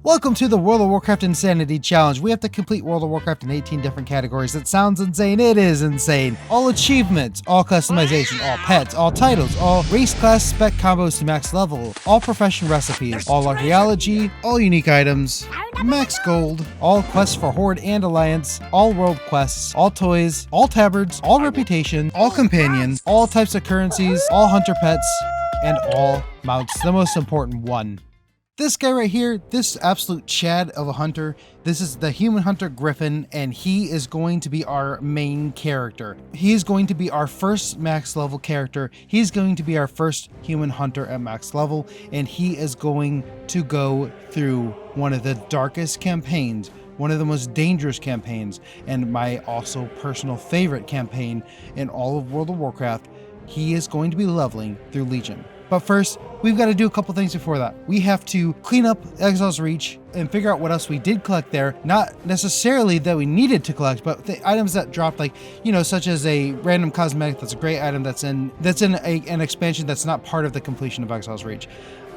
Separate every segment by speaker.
Speaker 1: Welcome to the World of Warcraft Insanity Challenge. We have to complete World of Warcraft in 18 different categories. That sounds insane. It is insane. All achievements, all customization, all pets, all titles, all race class spec combos to max level, all profession recipes, all archaeology, all unique items, max gold, all quests for Horde and Alliance, all world quests, all toys, all tabards, all reputation, all companions, all types of currencies, all hunter pets, and all mounts. The most important one. This guy right here, this absolute Chad of a hunter, this is the human hunter Griffin, and he is going to be our main character. He's going to be our first max level character. He's going to be our first human hunter at max level, and he is going to go through one of the darkest campaigns, one of the most dangerous campaigns, and my also personal favorite campaign in all of World of Warcraft. He is going to be leveling through Legion. But first, we've got to do a couple things before that. We have to clean up Exile's Reach and figure out what else we did collect there. Not necessarily that we needed to collect, but the items that dropped, like, you know, such as a random cosmetic that's a great item that's in an expansion that's not part of the completion of Exile's Reach.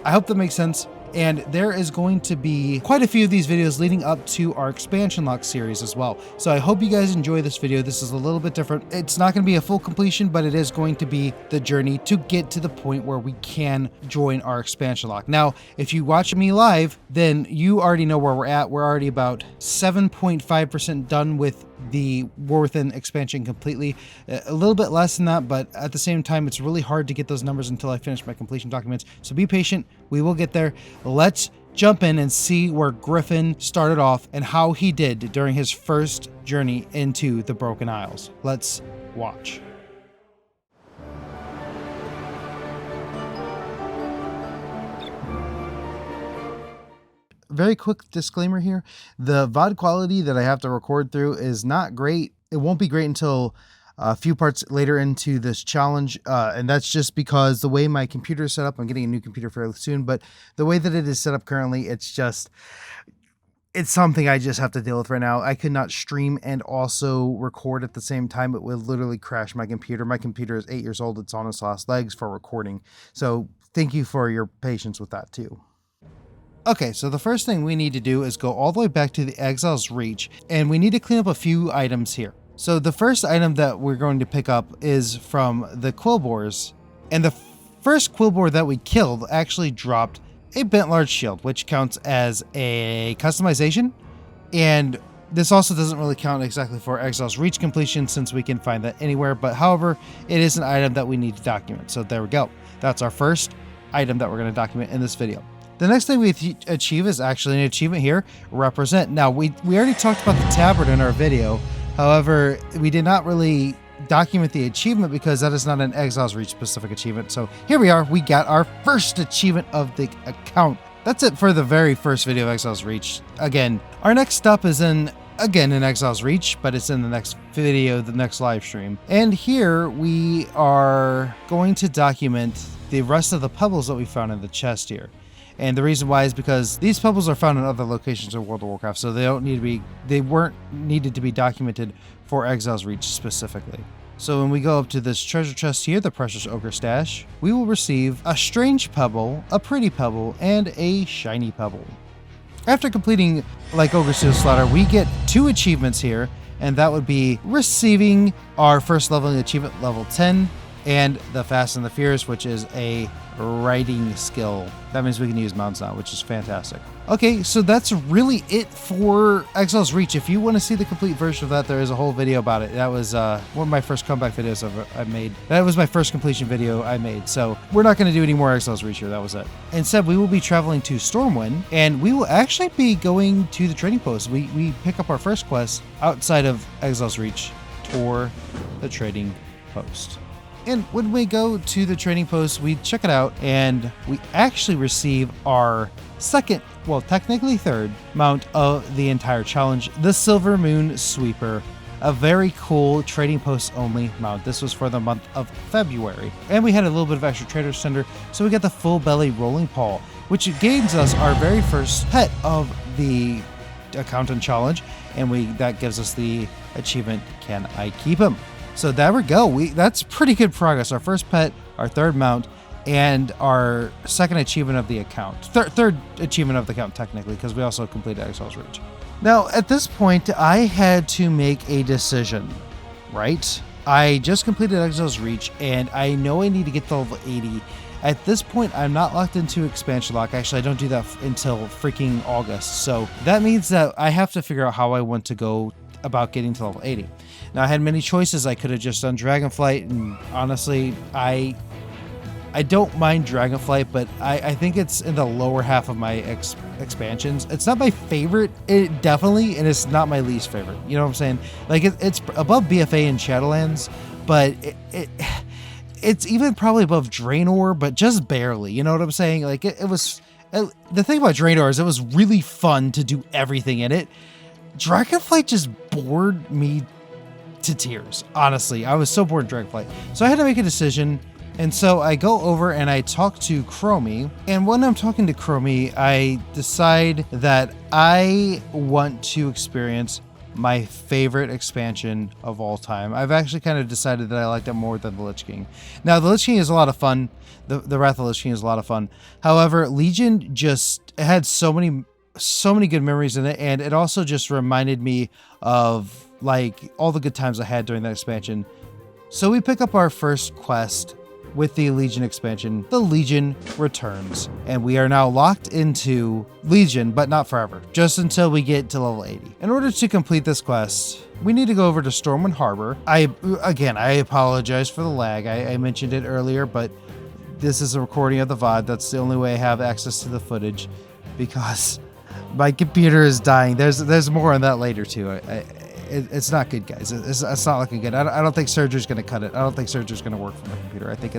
Speaker 1: I hope that makes sense. And there is going to be quite a few of these videos leading up to our expansion lock series as well. So I hope you guys enjoy this video. This is a little bit different. It's not going to be a full completion, but it is going to be the journey to get to the point where we can join our expansion lock. Now, if you watch me live, then you already know where we're at. We're already about 7.5% done with the War Within expansion completely. A little bit less than that, but at the same time, it's really hard to get those numbers until I finish my completion documents. So be patient. We will get there. Let's jump in and see where Griffin started off and how he did during his first journey into the Broken Isles. Let's watch. Very quick disclaimer here. The VOD quality that I have to record through is not great. It won't be great until a few parts later into this challenge. And that's just because the way my computer is set up, I'm getting a new computer fairly soon, but the way that it is set up currently, it's something I just have to deal with right now. I could not stream and also record at the same time. It would literally crash my computer. My computer is 8 years old. It's on its last legs for recording. So thank you for your patience with that too. Okay, so the first thing we need to do is go all the way back to the Exile's Reach, and we need to clean up a few items here. So the first item that we're going to pick up is from the Quillboars, and the first Quillboar that we killed actually dropped a Bent Large Shield, which counts as a customization, and this also doesn't really count exactly for Exile's Reach completion since we can find that anywhere, but however, it is an item that we need to document. So there we go. That's our first item that we're going to document in this video. The next thing we achieve is actually an achievement here, Represent. Now, we already talked about the tabard in our video. However, we did not really document the achievement because that is not an Exile's Reach specific achievement. So here we are. We got our first achievement of the account. That's it for the very first video of Exile's Reach. Again, our next stop is in Exile's Reach, but it's in the next video, the next live stream. And here we are going to document the rest of the pebbles that we found in the chest here. And the reason why is because these pebbles are found in other locations of World of Warcraft, so they weren't needed to be documented for Exile's Reach specifically. So when we go up to this treasure chest here, the Precious Ogre Stash, we will receive a strange pebble, a pretty pebble, and a shiny pebble. After completing like Ogre Steel Slaughter, we get 2 achievements here, and that would be receiving our first leveling achievement, level 10, and the Fast and the Fierce, which is a riding skill. That means we can use mounts now, which is fantastic. Okay, so that's really it for Exile's Reach. If you want to see the complete version of that, there is a whole video about it. That was one of my first comeback videos I made. That was my first completion video I made. So we're not going to do any more Exile's Reach here. That was it. Instead, we will be traveling to Stormwind, and we will actually be going to the trading post. We pick up our first quest outside of Exile's Reach, Tour the Trading Post. And when we go to the trading post, we check it out, and we actually receive our second, well, technically third, mount of the entire challenge, the Silver Moon Sweeper, a very cool trading post only mount. This was for the month of February. And we had a little bit of extra trader's tender, so we got the full belly rolling paw, which gains us our very first pet of the accountant challenge, and that gives us the achievement, Can I Keep Him? So there we go. That's pretty good progress. Our first pet, our third mount, and our second achievement of the account. Third achievement of the account, technically, because we also completed Exile's Reach. Now, at this point, I had to make a decision, right? I just completed Exile's Reach, and I know I need to get to level 80. At this point, I'm not locked into expansion lock. Actually, I don't do that until freaking August. So that means that I have to figure out how I want to go about getting to level 80. Now, I had many choices. I could have just done Dragonflight, and honestly, I don't mind Dragonflight, but I think it's in the lower half of my expansions. It's not my favorite, it definitely, and it's not my least favorite. You know what I'm saying? Like, it's above BFA and Shadowlands, but it's even probably above Draenor, but just barely. You know what I'm saying? Like, it was... the thing about Draenor is it was really fun to do everything in it. Dragonflight just bored me to tears. Honestly, I was so bored in Dragonflight. So I had to make a decision. And so I go over and I talk to Chromie, and when I'm talking to Chromie, I decide that I want to experience my favorite expansion of all time. I've actually kind of decided that I like that more than the Lich King. Now, the Lich King is a lot of fun. The Wrath of the Lich King is a lot of fun. However, Legion just had so many good memories in it, and it also just reminded me of like all the good times I had during that expansion. So we pick up our first quest with the Legion expansion. The Legion returns, and we are now locked into Legion, but not forever, just until we get to level 80. In order to complete this quest, we need to go over to Stormwind Harbor. I apologize for the lag. I mentioned it earlier, but this is a recording of the VOD. That's the only way I have access to the footage, because my computer is dying. There's more on that later too. It's not good, guys. It's not looking good. I don't think Surger's going to cut it. I don't think Surger's going to work for my computer. I think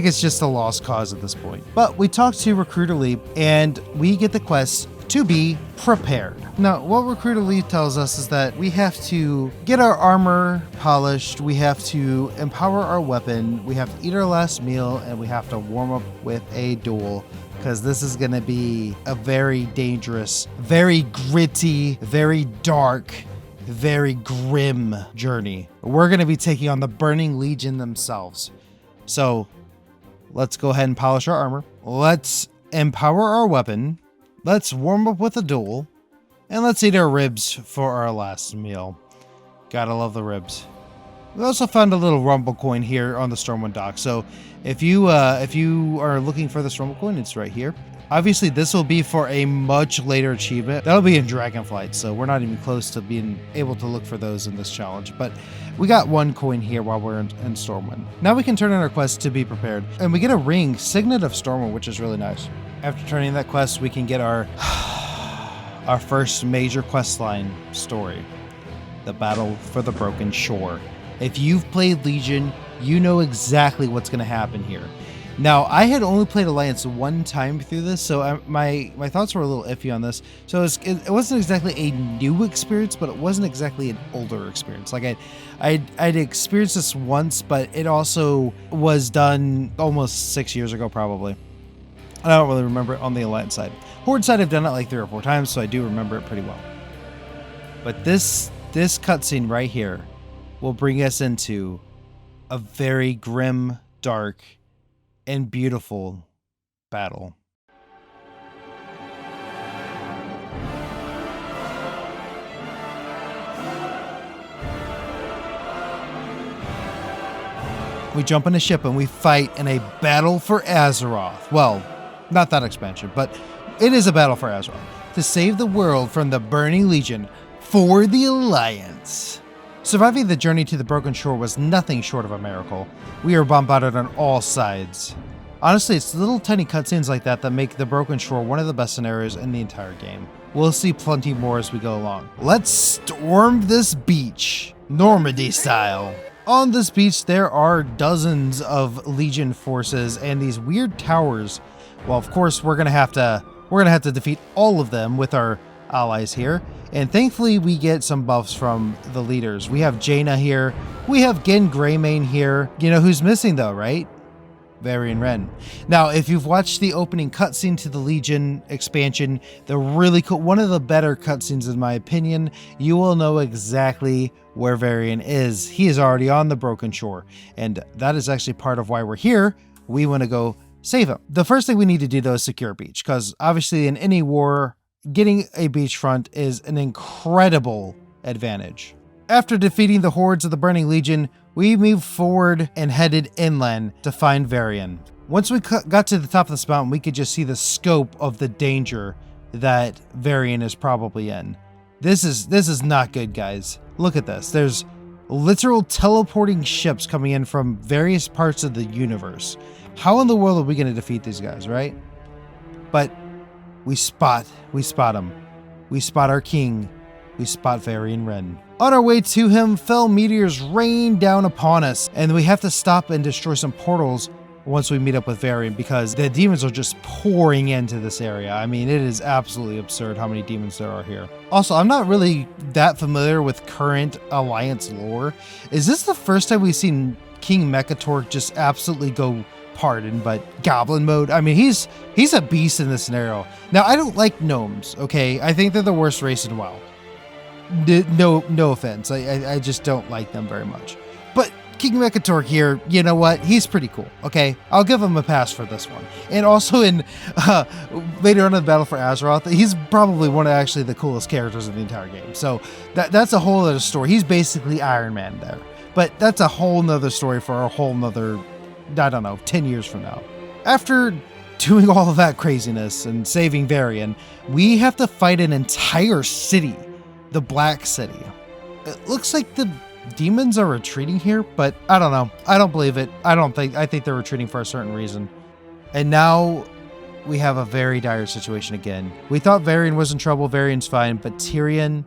Speaker 1: it's just a lost cause at this point. But we talked to Recruiter Lee, and we get the quest to be prepared. Now, what Recruiter Lee tells us is that we have to get our armor polished, we have to empower our weapon, we have to eat our last meal, and we have to warm up with a duel. Because this is going to be a very dangerous, very gritty, very dark, very grim journey. We're going to be taking on the Burning Legion themselves. So let's go ahead and polish our armor. Let's empower our weapon. Let's warm up with a duel. And let's eat our ribs for our last meal. Gotta love the ribs. We also found a little Rumble coin here on the Stormwind dock. So if you are looking for this Rumble coin, it's right here. Obviously, this will be for a much later achievement. That'll be in Dragonflight, so we're not even close to being able to look for those in this challenge. But we got one coin here while we're in Stormwind. Now we can turn in our quest to be prepared. And we get a ring, Signet of Stormwind, which is really nice. After turning in that quest, we can get our first major questline story. The Battle for the Broken Shore. If you've played Legion, you know exactly what's going to happen here. Now, I had only played Alliance one time through this, so my thoughts were a little iffy on this. So it wasn't exactly a new experience, but it wasn't exactly an older experience. Like I'd experienced this once, but it also was done almost 6 years ago, probably. I don't really remember it on the Alliance side. Horde side, I've done it like 3 or 4 times, so I do remember it pretty well. But this cutscene right here will bring us into a very grim, dark, and beautiful battle. We jump in a ship and we fight in a battle for Azeroth. Well, not that expansion, but it is a battle for Azeroth. To save the world from the Burning Legion for the Alliance. Surviving the journey to the Broken Shore was nothing short of a miracle. We are bombarded on all sides. Honestly, it's little tiny cutscenes like that that make the Broken Shore one of the best scenarios in the entire game. We'll see plenty more as we go along. Let's storm this beach, Normandy style. On this beach, there are dozens of Legion forces and these weird towers. Well, of course, we're gonna have to defeat all of them with our allies here. And thankfully, we get some buffs from the leaders. We have Jaina here. We have Gen Greymane here. You know who's missing though, right? Varian Wren. Now, if you've watched the opening cutscene to the Legion expansion, the really cool, one of the better cutscenes in my opinion, you will know exactly where Varian is. He is already on the Broken Shore, and that is actually part of why we're here. we want to go save him. The first thing we need to do though is secure a beach, because obviously in any war, getting a beachfront is an incredible advantage. After defeating the hordes of the Burning Legion, we moved forward and headed inland to find Varian. Once we got to the top of this mountain, we could just see the scope of the danger that Varian is probably in. This is not good, guys. Look at this. There's literal teleporting ships coming in from various parts of the universe. How in the world are we going to defeat these guys, right? But we spot him. We spot our king. We spot Varian Wren. On our way to him, fell meteors rain down upon us, and we have to stop and destroy some portals once we meet up with Varian, because the demons are just pouring into this area. I mean, it is absolutely absurd how many demons there are here. Also, I'm not really that familiar with current Alliance lore. Is this the first time we've seen King Mechatork just absolutely go goblin mode? I mean, he's a beast in this scenario. Now, I don't like gnomes, okay? I think they're the worst race in WoW. No offense. I just don't like them very much. But King Mechatork here, you know what? He's pretty cool, okay? I'll give him a pass for this one. And also in later on in the Battle for Azeroth, he's probably one of actually the coolest characters in the entire game. So that's a whole other story. He's basically Iron Man there. But that's a whole nother story for a whole nother, I don't know, 10 years from now. After doing all of that craziness and saving Varian, we have to fight an entire city, the Black City. It looks like the demons are retreating here, but I don't know. I don't believe it. I think they're retreating for a certain reason. And now we have a very dire situation again. We thought Varian was in trouble. Varian's fine, but Tyrion,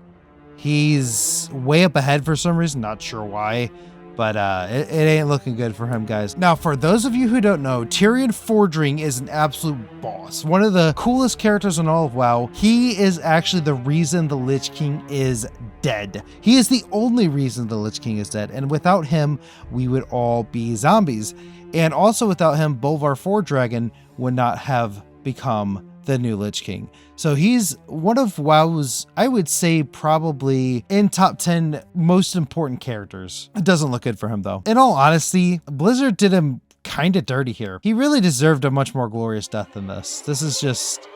Speaker 1: he's way up ahead for some reason. Not sure why, but it ain't looking good for him, guys. Now, for those of you who don't know, Tyrion Fordring is an absolute boss. One of the coolest characters in all of WoW. He is actually the reason the Lich King is dead. He is the only reason the Lich King is dead, and without him, we would all be zombies. And also without him, Bolvar Fordragon would not have become the new Lich King. So he's one of WoW's, I would say, probably in top 10 most important characters. It doesn't look good for him though. In all honesty, Blizzard did him kind of dirty here. He really deserved a much more glorious death than this. This is just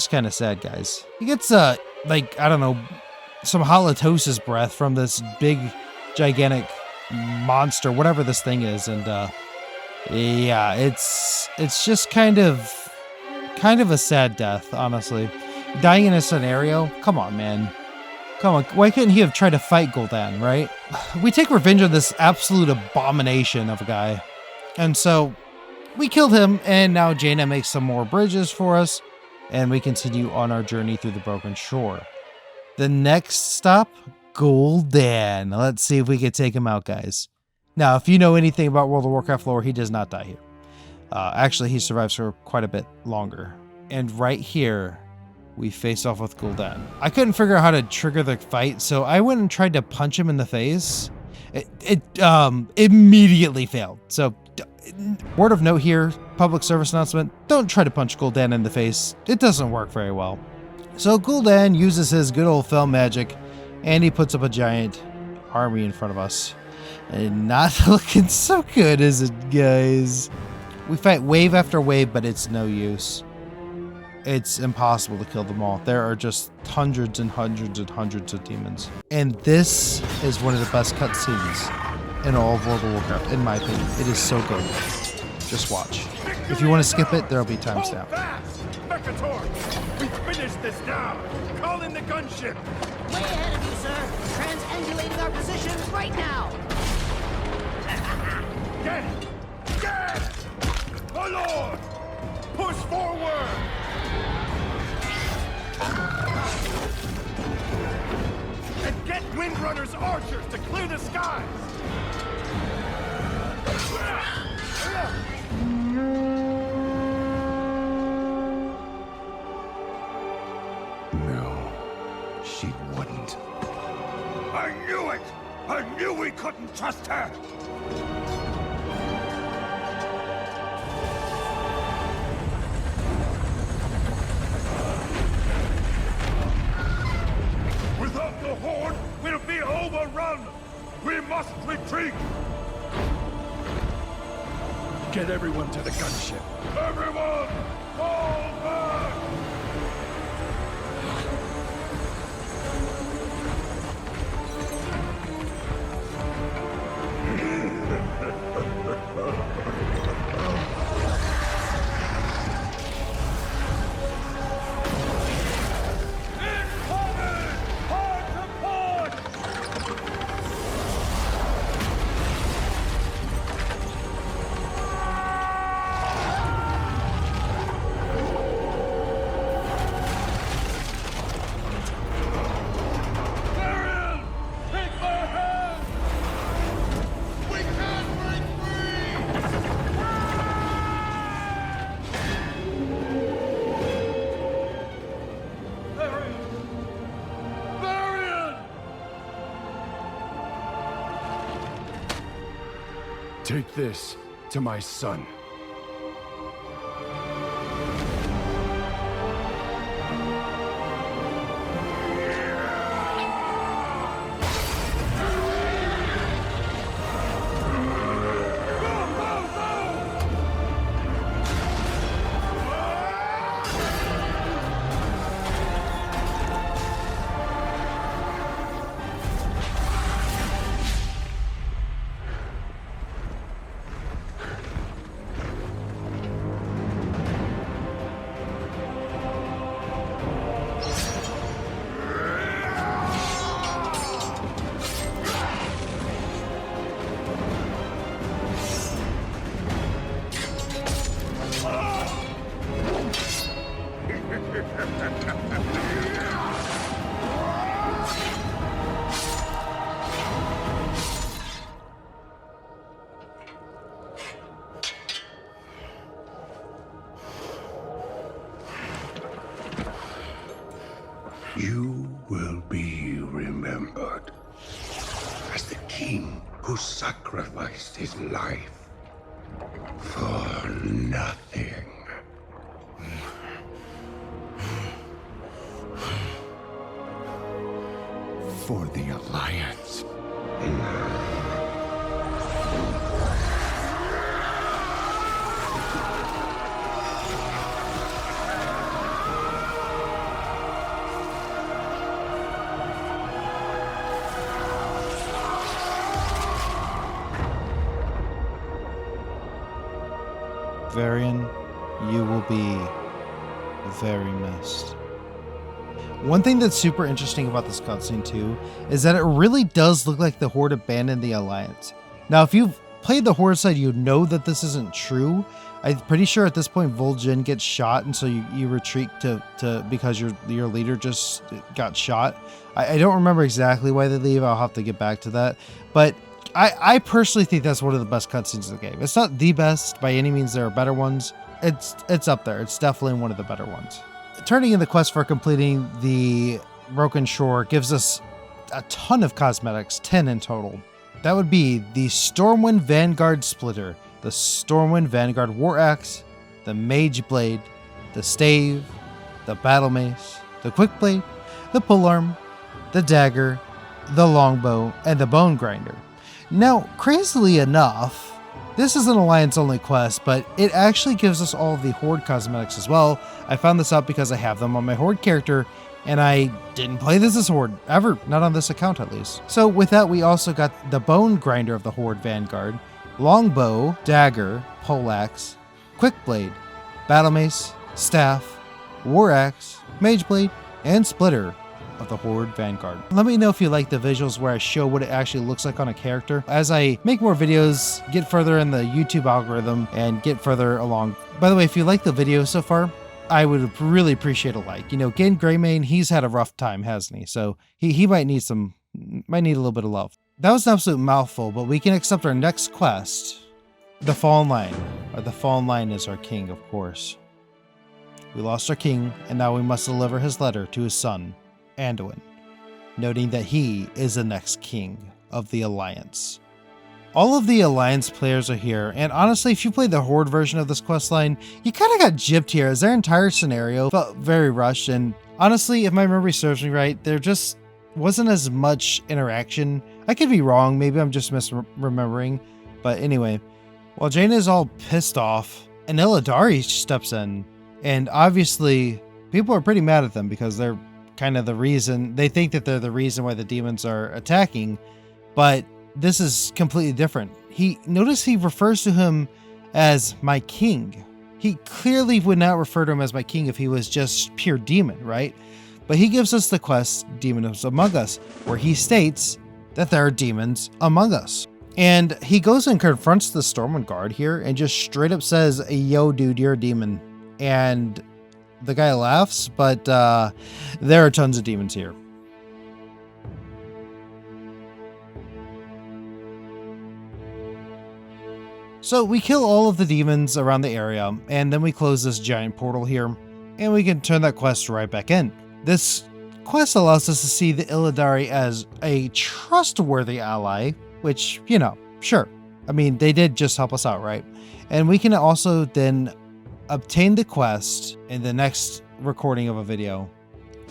Speaker 1: kind of sad, guys. He gets like, I don't know, some halitosis breath from this big gigantic monster, whatever this thing is, and yeah, it's just kind of a sad death, honestly. Dying in a scenario? Come on, man. Come on, why couldn't he have tried to fight Gul'dan, right? We take revenge on this absolute abomination of a guy. And so we killed him, and now Jaina makes some more bridges for us, and we continue on our journey through the Broken Shore. The next stop, Gul'dan. Let's see if we can take him out, guys. Now, if you know anything about World of Warcraft lore, he does not die here. Actually, he survives for quite a bit longer. And right here, we face off with Gul'dan. I couldn't figure out how to trigger the fight, so I went and tried to punch him in the face. It immediately failed. So, word of note here, public service announcement, don't try to punch Gul'dan in the face. It doesn't work very well. So Gul'dan uses his good old fel magic, and he puts up a giant army in front of us. And not looking so good, is it, guys? We fight wave after wave, but it's no use. It's impossible to kill them all. There are just hundreds and hundreds and hundreds of demons. And this is one of the best cutscenes in all of World of Warcraft, in my opinion. It is so good. Just watch. If you want to skip it, there'll be timestamp.
Speaker 2: Mechatork! We finished this now! Call in the gunship!
Speaker 3: Way ahead of you, sir! Transangulating our positions right now!
Speaker 2: Get it! Get it! My lord! Push forward! And get Windrunner's archers to clear the skies!
Speaker 4: No, she wouldn't.
Speaker 2: I knew it! I knew we couldn't trust her! Without the Horde, we'll be overrun! We must retreat! Get everyone to the gunship. Everyone, fall back! Take this to my son.
Speaker 4: You will be remembered as the king who sacrificed his life for nothing. For the Alliance.
Speaker 1: Varian, you will be very missed. One thing that's super interesting about this cutscene too is that it really does look like the Horde abandoned the Alliance. Now, if you've played the Horde side, you know that this isn't true. I'm pretty sure at this point Vol'jin gets shot, and so you retreat to because your leader just got shot. I don't remember exactly why they leave. I'll have to get back to that, but I personally think that's one of the best cutscenes in the game. It's not the best by any means. There are better ones. It's up there. It's definitely one of the better ones. Turning in the quest for completing the Broken Shore gives us a ton of cosmetics, 10 in total. That would be the Stormwind Vanguard Splitter, the Stormwind Vanguard War Axe, the Mage Blade, the Stave, the Battle Mace, the Quick Blade, the Polearm, the Dagger, the Longbow, and the Bone Grinder. Now, crazily enough, this is an Alliance-only quest, but it actually gives us all of the Horde cosmetics as well. I found this out because I have them on my Horde character, and I didn't play this as Horde, ever, not on this account at least. So with that, we also got the Bone Grinder of the Horde Vanguard, Longbow, Dagger, Poleaxe, Quick Blade, Battle Mace, Staff, War Axe, Mage Blade, and Splitter of the Horde Vanguard. Let me know if you like the visuals where I show what it actually looks like on a character. As I make more videos, get further in the YouTube algorithm, and get further along. By the way, if you like the video so far, I would really appreciate a like. You know, Gain Greymane, he's had a rough time, hasn't he? So he might need a little bit of love. That was an absolute mouthful, but we can accept our next quest. The Fallen Line. The Fallen Line is our king, of course. We lost our king, and now we must deliver his letter to his son, Anduin, noting that he is the next king of the Alliance. All of the Alliance players are here, and honestly, if you played the Horde version of this questline, you kind of got gypped here, as their entire scenario felt very rushed, and honestly, if my memory serves me right, there just wasn't as much interaction. I could be wrong, maybe I'm just misremembering, but anyway, While Jaina is all pissed off, and Illidari steps in, and obviously people are pretty mad at them because they're kind of the reason, they think that they're the reason why the demons are attacking, but this is completely different. Notice he refers to him as my king. He clearly would not refer to him as my king if he was just pure demon, right? But he gives us the quest, Demons Among Us, where he states that there are demons among us. And he goes and confronts the Stormwind guard here and just straight up says, yo, dude, you're a demon. And the guy laughs, but there are tons of demons here. So we kill all of the demons around the area, and then we close this giant portal here, and we can turn that quest right back in. This quest allows us to see the Illidari as a trustworthy ally, which, you know, sure. I mean, they did just help us out, right? And we can also then obtain the quest in the next recording of a video,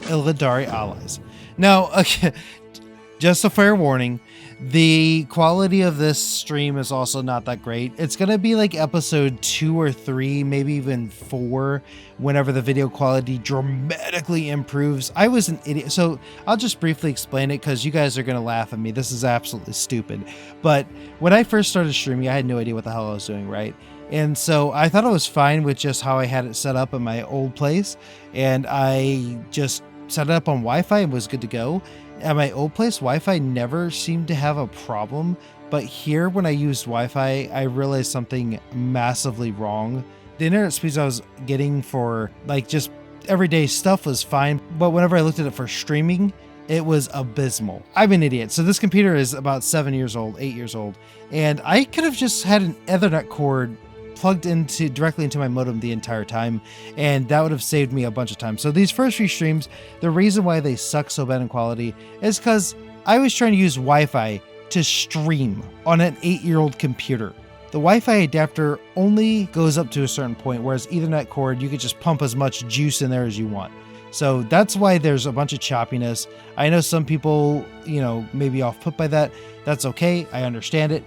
Speaker 1: Illidari allies. Now, okay, just a fair warning, the quality of this stream is also not that great. It's going to be like episode 2 or 3, maybe even 4, whenever the video quality dramatically improves. I was an idiot, so I'll just briefly explain it because you guys are going to laugh at me. This is absolutely stupid. But when I first started streaming, I had no idea what the hell I was doing, right? And so I thought I was fine with just how I had it set up in my old place, and I just set it up on Wi-Fi and was good to go. At my old place, Wi-Fi never seemed to have a problem, but here when I used Wi-Fi, I realized something massively wrong. The internet speeds I was getting for like just everyday stuff was fine, but whenever I looked at it for streaming, it was abysmal. I'm an idiot. So this computer is about 7 years old, 8 years old, and I could have just had an Ethernet cord plugged directly into my modem the entire time, and that would have saved me a bunch of time. So these first few streams, the reason why they suck so bad in quality is because I was trying to use Wi-Fi to stream on an 8-year-old computer. The Wi-Fi adapter only goes up to a certain point, whereas Ethernet cord, you could just pump as much juice in there as you want. So that's why there's a bunch of choppiness. I know some people, you know, may be off put by that. That's okay. I understand it.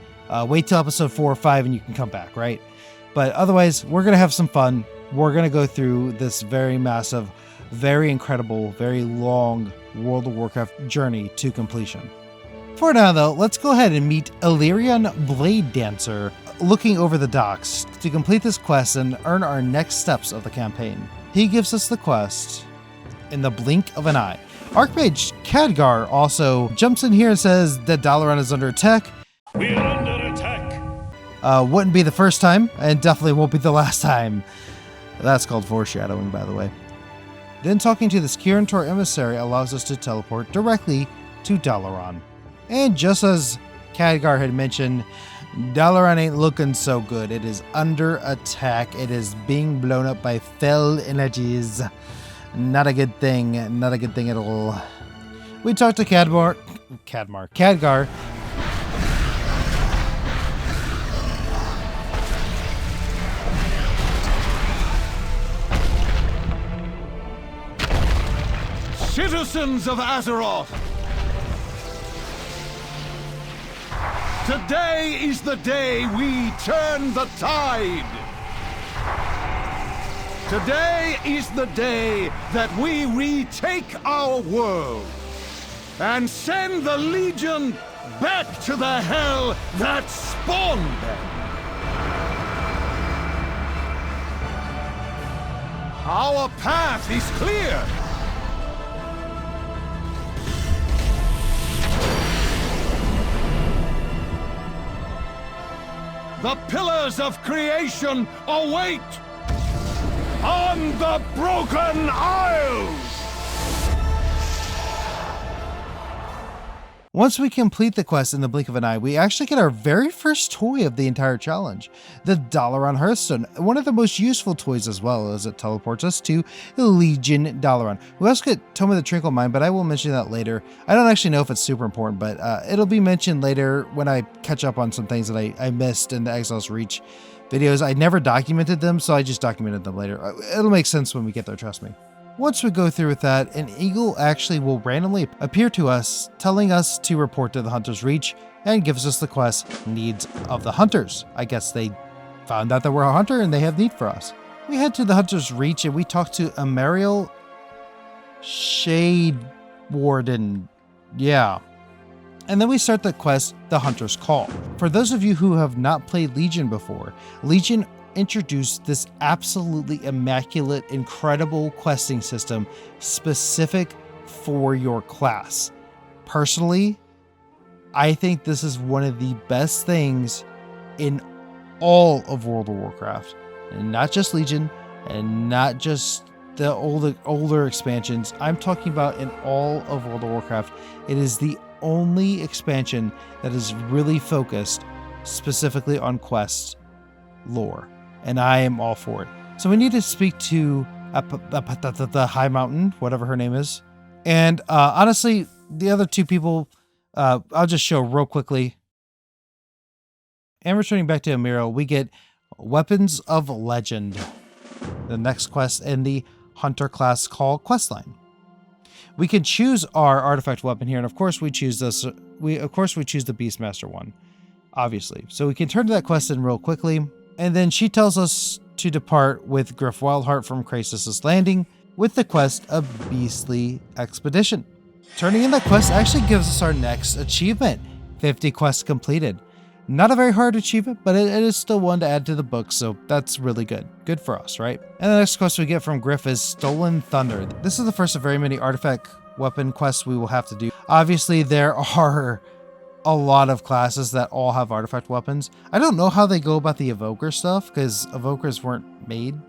Speaker 1: Wait till episode 4 or 5 and you can come back, right? But otherwise, we're going to have some fun. We're going to go through this very massive, very incredible, very long World of Warcraft journey to completion. For now, though, let's go ahead and meet Illyrian Blade Dancer looking over the docks to complete this quest and earn our next steps of the campaign. He gives us the quest in the blink of an eye. Archmage Khadgar also jumps in here and says that Dalaran is under attack.
Speaker 2: We're under attack.
Speaker 1: Wouldn't be the first time, and definitely won't be the last time. That's called foreshadowing, by the way. Then talking to the Skirantor emissary allows us to teleport directly to Dalaran. And just as Khadgar had mentioned, Dalaran ain't looking so good. It is under attack. It is being blown up by fell energies. Not a good thing. Not a good thing at all. We talked to Khadgar.
Speaker 2: Citizens of Azeroth! Today is the day we turn the tide! Today is the day that we retake our world and send the Legion back to the hell that spawned them! Our path is clear! The pillars of creation await on the Broken Isles!
Speaker 1: Once we complete the quest in the blink of an eye, we actually get our very first toy of the entire challenge, the Dalaran Hearthstone, one of the most useful toys as well, as it teleports us to Legion Dalaran. We also get Tome of the Trinkle Mine, but I will mention that later. I don't actually know if it's super important, but it'll be mentioned later when I catch up on some things that I missed in the Exile's Reach videos. I never documented them, so I just documented them later. It'll make sense when we get there, trust me. Once we go through with that, an eagle actually will randomly appear to us, telling us to report to the Hunter's Reach, and gives us the quest, Needs of the Hunters. I guess they found out that we're a hunter and they have need for us. We head to the Hunter's Reach and we talk to Amariel Shade Warden. Yeah. And then we start the quest, The Hunter's Call. For those of you who have not played Legion before, Legion introduced this absolutely immaculate, incredible questing system specific for your class. Personally, I think this is one of the best things in all of World of Warcraft. And not just Legion, and not just the older expansions. I'm talking about in all of World of Warcraft. It is the only expansion that is really focused specifically on quest lore. And I am all for it. So we need to speak to the High Mountain, whatever her name is. And honestly, the other two people, I'll just show real quickly. And returning back to Amiro, we get Weapons of Legend, the next quest in the Hunter class call questline. We can choose our artifact weapon here, and of course we choose this. We choose the Beastmaster one, obviously. So we can turn to that quest in real quickly, and then she tells us to depart with Griff Wildheart from Krasus's Landing with the quest of Beastly Expedition. Turning in that quest actually gives us our next achievement, 50 quests completed. Not a very hard achievement, but it is still one to add to the book, so that's really good. Good for us, right? And the next quest we get from Griff is Stolen Thunder. This is the first of very many artifact weapon quests we will have to do. Obviously, there are a lot of classes that all have artifact weapons. I don't know how they go about the evoker stuff, because evokers weren't made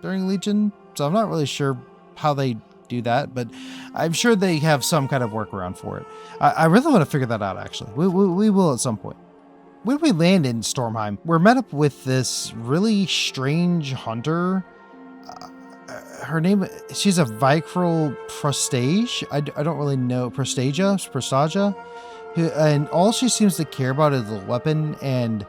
Speaker 1: during Legion, so I'm not really sure how they do that, but I'm sure they have some kind of workaround for it. I really want to figure that out, actually. We will at some point. When we land in Stormheim, we're met up with this really strange hunter. Her name, she's a Vicryl Prestage. I don't really know. Prestagia. And all she seems to care about is the weapon. And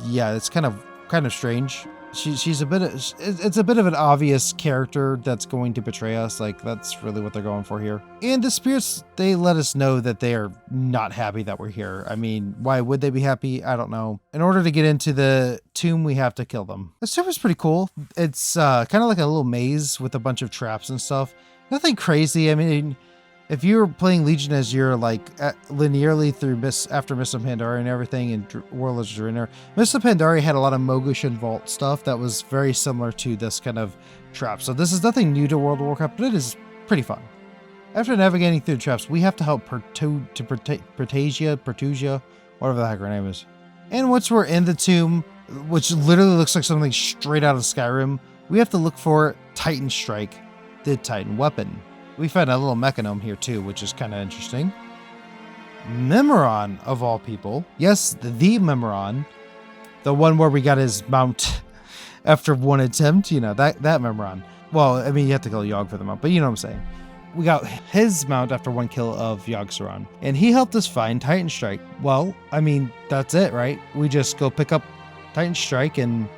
Speaker 1: yeah, it's kind of strange. She's a bit of, it's a bit of an obvious character that's going to betray us. Like, that's really what they're going for here. And the spirits, they let us know that they are not happy that we're here. I mean, why would they be happy? I don't know. In order to get into the tomb, we have to kill them. The tomb is pretty cool. It's kind of like a little maze with a bunch of traps and stuff. Nothing crazy. I mean, if you were playing Legion as you're like linearly through after Mists of Pandaria and everything and Warlords of Draenor, Mists of Pandaria had a lot of Mogush and Vault stuff that was very similar to this kind of trap. So this is nothing new to World of Warcraft, but it is pretty fun. After navigating through the traps, we have to help Pertusia, whatever the heck her name is. And once we're in the tomb, which literally looks like something straight out of Skyrim, we have to look for Titanstrike, the Titan weapon. We find a little mechanome here too, which is kind of interesting. Memoron, of all people. Yes, the Memoron. The one where we got his mount after one attempt. You know, that Memoron. Well, I mean, you have to kill Yogg for the mount, but you know what I'm saying. We got his mount after one kill of Yogg-Saron. And he helped us find Titanstrike. Well, I mean, that's it, right? We just go pick up Titanstrike and...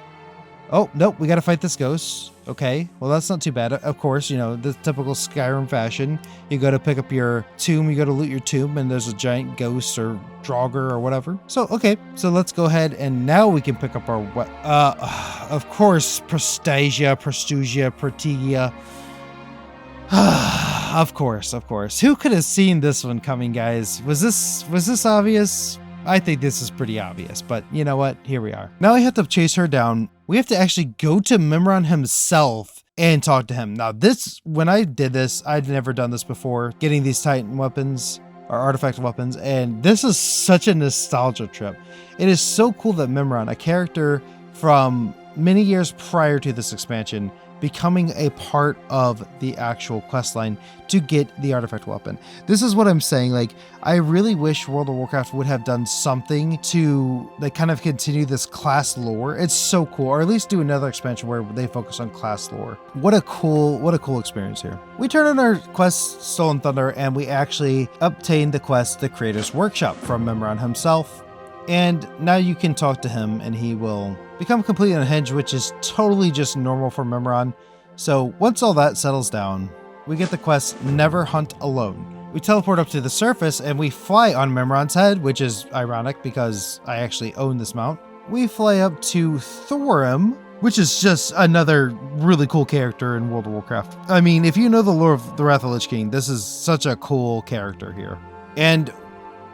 Speaker 1: Oh, nope, we gotta fight this ghost. Okay, well, that's not too bad. Of course, you know, the typical Skyrim fashion. You go to pick up your tomb, you go to loot your tomb, and there's a giant ghost or Draugr or whatever. So, okay, so let's go ahead, and now we can pick up our... of course, Prestagia, Pertigia. Of course. Who could have seen this one coming, guys? Was this obvious? I think this is pretty obvious, but you know what? Here we are. Now we have to chase her down. We have to actually go to Memoron himself and talk to him. Now when I did this, I'd never done this before, getting these Titan weapons or artifact weapons, and this is such a nostalgia trip. It is so cool that Memoron, a character from many years prior to this expansion, becoming a part of the actual questline to get the artifact weapon. This is what I'm saying. Like, I really wish World of Warcraft would have done something to like kind of continue this class lore. It's so cool, or at least do another expansion where they focus on class lore. What a cool experience here. We turn on our quest Stolen Thunder and we actually obtain the quest The Creator's Workshop from Memoron himself. And now you can talk to him and he will become completely unhinged, which is totally just normal for Memoron. So once all that settles down, we get the quest Never Hunt Alone. We teleport up to the surface and we fly on Memoron's head, which is ironic because I actually own this mount. we fly up to Thorim, which is just another really cool character in World of Warcraft. I mean, if you know the lore of the Wrath of the Lich King, this is such a cool character here. And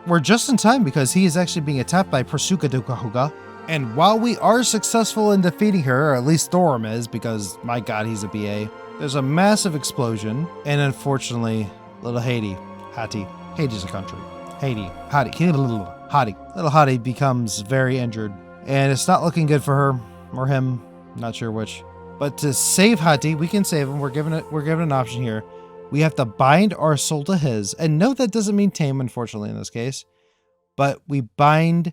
Speaker 1: we're just in time because he is actually being attacked by Persuka Dukahuga. And while we are successful in defeating her, or at least Thorim is, because my god, he's a BA, there's a massive explosion, and unfortunately, little Hati's a country. Little Hati becomes very injured, and it's not looking good for her, or him, not sure which. But to save Hati, we can save him, we're given an option here. We have to bind our soul to his, and no, that doesn't mean tame, unfortunately, in this case, but we bind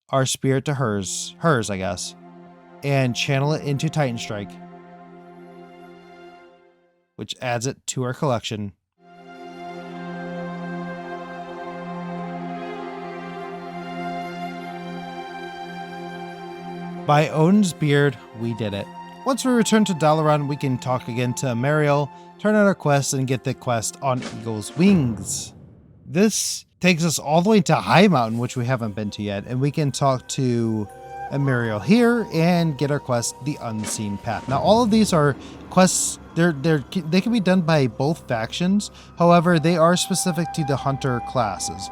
Speaker 1: our spirit to hers, I guess, and channel it into Titanstrike, which adds it to our collection. By Odin's beard, we did it. Once we return to Dalaran, we can talk again to Mariel, turn in our quest, and get the quest on Eagle's Wings. This takes us all the way to High Mountain, which we haven't been to yet, and we can talk to Mariel here and get our quest, The Unseen Path. Now, all of these are quests, they can be done by both factions, however, they are specific to the hunter classes.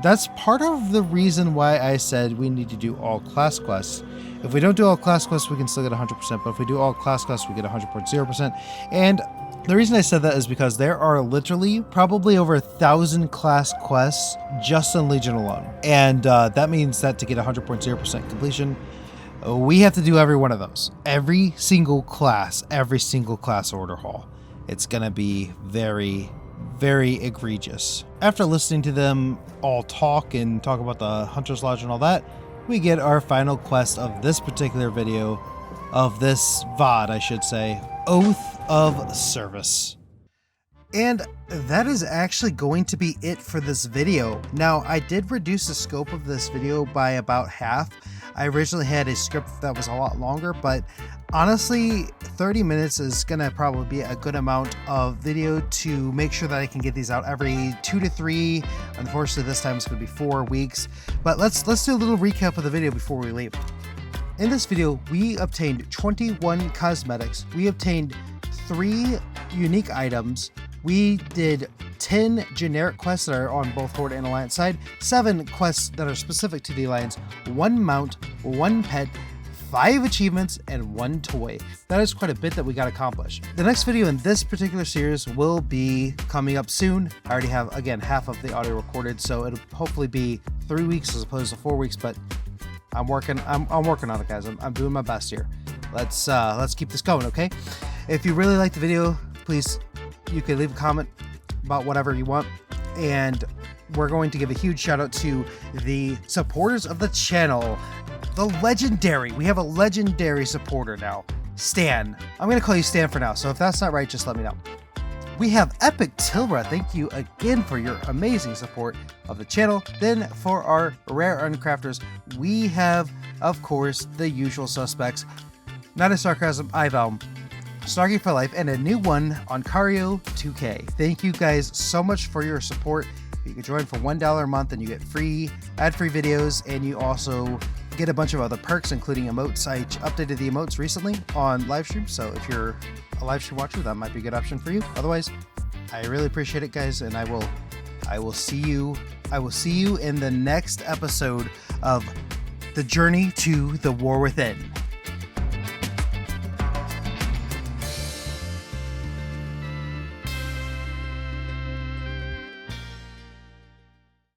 Speaker 1: That's part of the reason why I said we need to do all class quests. If we don't do all class quests, we can still get 100%, but if we do all class quests, we get 100.0%. And the reason I said that is because there are literally probably over 1,000 class quests just in Legion alone. And that means that to get 100.0% completion, we have to do every one of those. Every single class order hall. It's going to be very, very egregious. After listening to them all talk about the Hunter's Lodge and all that, we get our final quest of this particular video, of this VOD, I should say, Oath of Service. And that is actually going to be it for this video. Now, I did reduce the scope of this video by about half. I originally had a script that was a lot longer, but honestly, 30 minutes is gonna probably be a good amount of video to make sure that I can get these out every 2 to 3. Unfortunately, this time it's gonna be 4 weeks. But let's do a little recap of the video before we leave. In this video, we obtained 21 cosmetics. We obtained 3 unique items. We did 10 generic quests that are on both Horde and Alliance side, 7 quests that are specific to the Alliance, 1 mount, 1 pet, 5 achievements, and 1 toy. That is quite a bit that we got accomplished. The next video in this particular series will be coming up soon. I already have, again, half of the audio recorded, so it'll hopefully be 3 weeks as opposed to 4 weeks, but I'm working on it, guys. I'm doing my best here. Let's keep this going, okay? If you really like the video, please, you can leave a comment about whatever you want, and we're going to give a huge shout out to the supporters of the channel, the legendary. We have a legendary supporter now, Stan. I'm gonna call you Stan for now, so if that's not right, just let me know. We have Epic Tilra. Thank you again for your amazing support of the channel. Then for our rare uncrafters, we have, of course, the usual suspects. Not a sarcasm, Ivalm, Snarky for Life, and a new one on Cario 2K. Thank you guys so much for your support. You can join for $1 a month and you get ad-free videos, and you also get a bunch of other perks, including emotes. I updated the emotes recently on live stream, so if you're a live stream watcher, that might be a good option for you. Otherwise, I really appreciate it, guys, and I will see you in the next episode of The Journey to the War Within.